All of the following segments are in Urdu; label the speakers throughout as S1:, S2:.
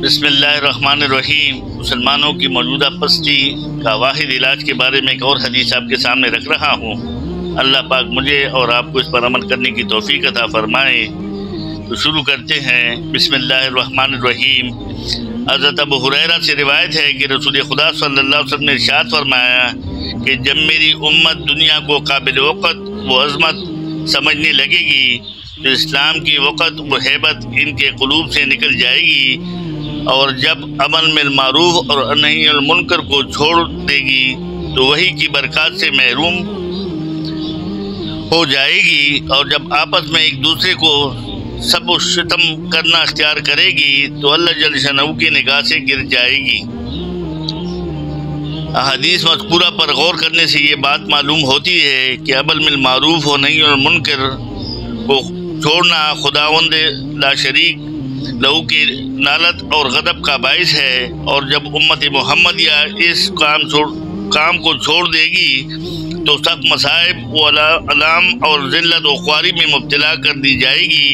S1: بسم اللہ الرحمن الرحیم۔ مسلمانوں کی موجودہ پستی کا واحد علاج کے بارے میں ایک اور حدیث آپ کے سامنے رکھ رہا ہوں۔ اللہ پاک مجھے اور آپ کو اس پر عمل کرنے کی توفیق عطا فرمائے۔ تو شروع کرتے ہیں۔ بسم اللہ الرحمن الرحیم۔ حضرت ابو ہریرہ سے روایت ہے کہ رسول خدا صلی اللہ علیہ وسلم نے ارشاد فرمایا کہ جب میری امت دنیا کو قابل وقت و عظمت سمجھنے لگے گی تو اسلام کی وقت و ہیبت ان کے قلوب سے نکل جائے گی، اور جب امر بالمعروف اور نہی عن المنکر کو چھوڑ دے گی تو وہی کی برکات سے محروم ہو جائے گی، اور جب آپس میں ایک دوسرے کو سب و شتم کرنا اختیار کرے گی تو اللہ جل شانہ کی نگاہ سے گر جائے گی۔ احادیث مذکورہ پر غور کرنے سے یہ بات معلوم ہوتی ہے کہ امر بالمعروف اور نہی عن المنکر کو چھوڑنا خداوند لا شریک لہو کی نالت اور غضب کا باعث ہے، اور جب امت محمدیہ اس کام کو چھوڑ دے گی تو سخت مصائب و علام اور ذلت و خواری میں مبتلا کر دی جائے گی،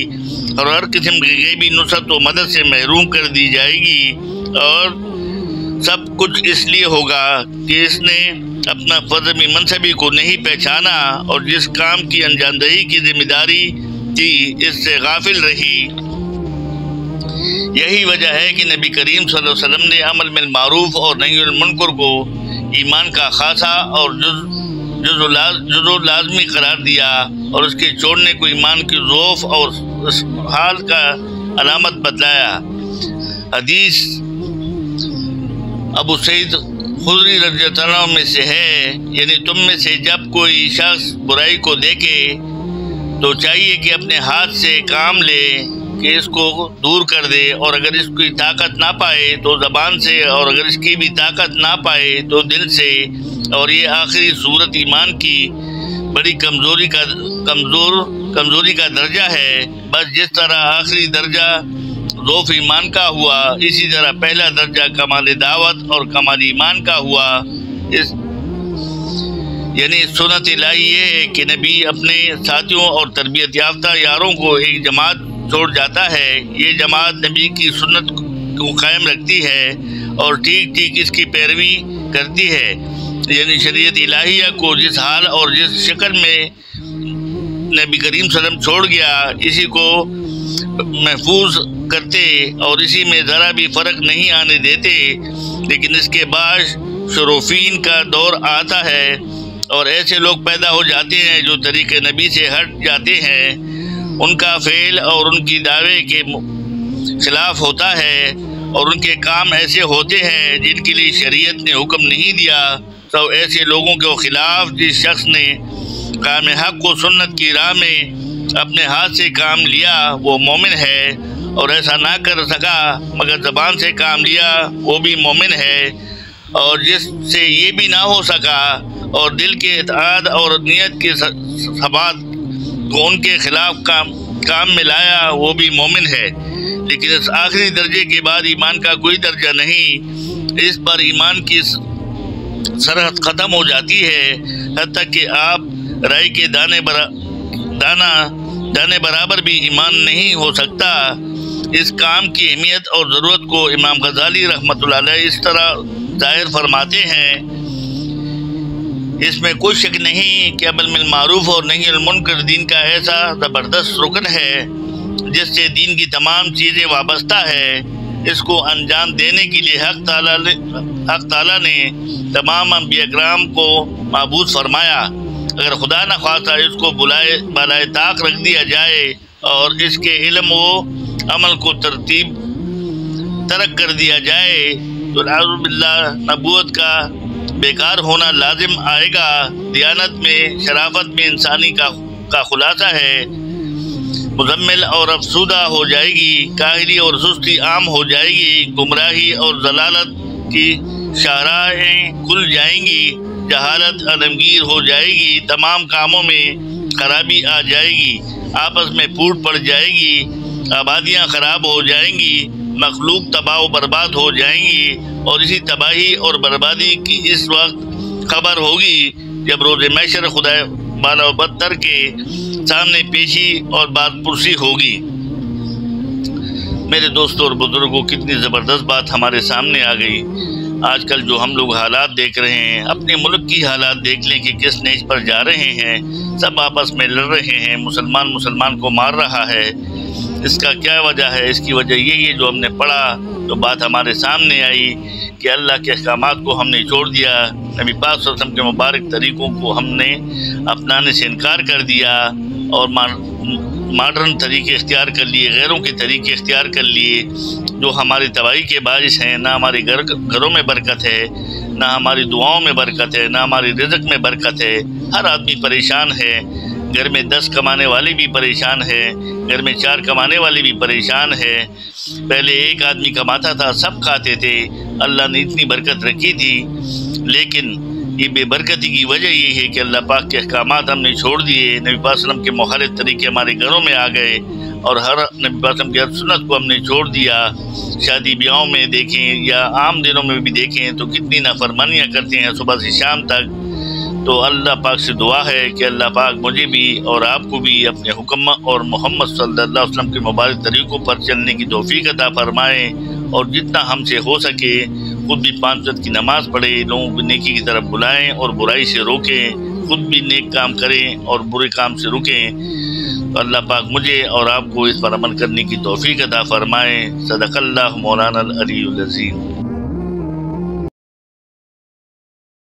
S1: اور ہر قسم کی غیبی نصرت و مدد سے محروم کر دی جائے گی، اور سب کچھ اس لیے ہوگا کہ اس نے اپنا فضل منصبی کو نہیں پہچانا، اور جس کام کی انجام دہی کی ذمہ داری تھی اس سے غافل رہی۔ یہی وجہ ہے کہ نبی کریم صلی اللہ علیہ وسلم نے امر بالمعروف اور نہی عن المنکر کو ایمان کا خاصہ اور جزو لازمی قرار دیا، اور اس کے چھوڑنے کو ایمان کی ضعف اور حال کا علامت بتلایا۔ حدیث ابو سعید خدری رضی اللہ عنہ میں سے ہے، یعنی تم میں سے جب کوئی شخص برائی کو دیکھے تو چاہیے کہ اپنے ہاتھ سے کام لے کہ اس کو دور کر دے، اور اگر اس کی طاقت نہ پائے تو زبان سے، اور اگر اس کی بھی طاقت نہ پائے تو دل سے، اور یہ آخری صورت ایمان کی بڑی کمزوری کا درجہ ہے۔ بس جس طرح آخری درجہ ضعف ایمان کا ہوا، اسی طرح پہلا درجہ کمال دعوت اور کمال ایمان کا ہوا۔ یعنی سنت الہی یہ ہے کہ نبی اپنے ساتھیوں اور تربیت یافتہ یاروں کو ایک جماعت چھوڑ جاتا ہے، یہ جماعت نبی کی سنت کو قائم رکھتی ہے اور ٹھیک ٹھیک اس کی پیروی کرتی ہے، یعنی شریعت الہیہ کو جس حال اور جس شکل میں نبی کریم صلی اللہ علیہ وسلم چھوڑ گیا اسی کو محفوظ کرتے اور اسی میں ذرا بھی فرق نہیں آنے دیتے۔ لیکن اس کے بعد شروفین کا دور آتا ہے اور ایسے لوگ پیدا ہو جاتے ہیں جو طریق نبی سے ہٹ جاتے ہیں، ان کا فعل اور ان کی دعوے کے خلاف ہوتا ہے، اور ان کے کام ایسے ہوتے ہیں جن کے لیے شریعت نے حکم نہیں دیا۔ تو ایسے لوگوں کے خلاف جس شخص نے کام حق و سنت کی راہ میں اپنے ہاتھ سے کام لیا وہ مومن ہے، اور ایسا نہ کر سکا مگر زبان سے کام لیا وہ بھی مومن ہے، اور جس سے یہ بھی نہ ہو سکا اور دل کے اتحاد اور نیت کے ثبات کو ان کے خلاف کام میں لایا وہ بھی مومن ہے۔ لیکن اس آخری درجے کے بعد ایمان کا کوئی درجہ نہیں، اس پر ایمان کی سرحد ختم ہو جاتی ہے، حتیٰ کہ آپ رائی کے دانے برابر بھی ایمان نہیں ہو سکتا۔ اس کام کی اہمیت اور ضرورت کو امام غزالی رحمۃ اللہ علیہ اس طرح ظاہر فرماتے ہیں، اس میں کوئی شک نہیں کہ امر بالمعروف اور نہی عن المنکر دین کا ایسا زبردست رکن ہے جس سے دین کی تمام چیزیں وابستہ ہے۔ اس کو انجام دینے کے لیے حق تعالیٰ نے تمام انبیاء کرام کو معبود فرمایا۔ اگر خدا نہ خواستہ اس کو بالائے طاق رکھ دیا جائے اور اس کے علم و عمل کو ترک کر دیا جائے تو نعوذ باللہ نبوت کا بیکار ہونا لازم آئے گا۔ دیانت میں شرافت میں انسانی کا خلاصہ ہے، مزمل اور افسودہ ہو جائے گی، کاہلی اور سستی عام ہو جائے گی، گمراہی اور ضلالت کی شاہراہیں کھل جائیں گی، جہالت عالمگیر ہو جائے گی، تمام کاموں میں خرابی آ جائے گی، آپس میں پھوٹ پڑ جائے گی، آبادیاں خراب ہو جائیں گی، مخلوق تباہ و برباد ہو جائیں گی، اور اسی تباہی اور بربادی کی اس وقت خبر ہوگی جب روز محشر خدا بالا و بدتر کے سامنے پیشی اور بات پرسی ہوگی۔ میرے دوستوں اور بزرگوں، کتنی زبردست بات ہمارے سامنے آ گئی۔ آج کل جو ہم لوگ حالات دیکھ رہے ہیں، اپنے ملک کی حالات دیکھ لیں کہ کس نیچ پر جا رہے ہیں، سب آپس میں لڑ رہے ہیں، مسلمان کو مار رہا ہے۔ اس کا کیا وجہ ہے؟ اس کی وجہ یہی ہے جو ہم نے پڑھا، تو بات ہمارے سامنے آئی کہ اللہ کے احکامات کو ہم نے چھوڑ دیا، نبی پاک صلی اللہ علیہ وسلم کے مبارک طریقوں کو ہم نے اپنانے سے انکار کر دیا اور ماڈرن طریقے اختیار کر لیے، غیروں کے طریقے اختیار کر لیے، جو ہماری تباہی کے باعث ہیں۔ نہ ہمارے گھروں میں برکت ہے، نہ ہماری دعاؤں میں برکت ہے، نہ ہماری رزق میں برکت ہے۔ ہر آدمی پریشان ہے، گھر میں 10 کمانے والے بھی پریشان ہے، گھر میں 4 کمانے والے بھی پریشان ہے۔ پہلے ایک آدمی کماتا تھا، سب کھاتے تھے، اللہ نے اتنی برکت رکھی تھی، لیکن یہ بے برکتی کی وجہ یہ ہے کہ اللہ پاک کے احکامات ہم نے چھوڑ دیے، نبی پاک صلی اللہ علیہ وسلم کے مخالف طریقے ہمارے گھروں میں آ گئے، اور ہر نبی پاک صلی اللہ علیہ وسلم کی ہر سنت کو ہم نے چھوڑ دیا۔ شادی بیاہوں میں دیکھیں یا عام دنوں میں بھی دیکھیں تو کتنی نافرمانیاں کرتے ہیں صبح سے شام تک۔ تو اللہ پاک سے دعا ہے کہ اللہ پاک مجھے بھی اور آپ کو بھی اپنے حکم اور محمد صلی اللہ علیہ وسلم کے مبارک طریقوں پر چلنے کی توفیق عطا فرمائے، اور جتنا ہم سے ہو سکے خود بھی 5 وقت کی نماز پڑھے، لوگوں کو نیکی کی طرف بلائیں اور برائی سے روکیں، خود بھی نیک کام کریں اور برے کام سے رکیں۔ تو اللہ پاک مجھے اور آپ کو اس پر عمل کرنے کی توفیق عطا فرمائے۔ صدق اللہ مولانا العلی العظیم۔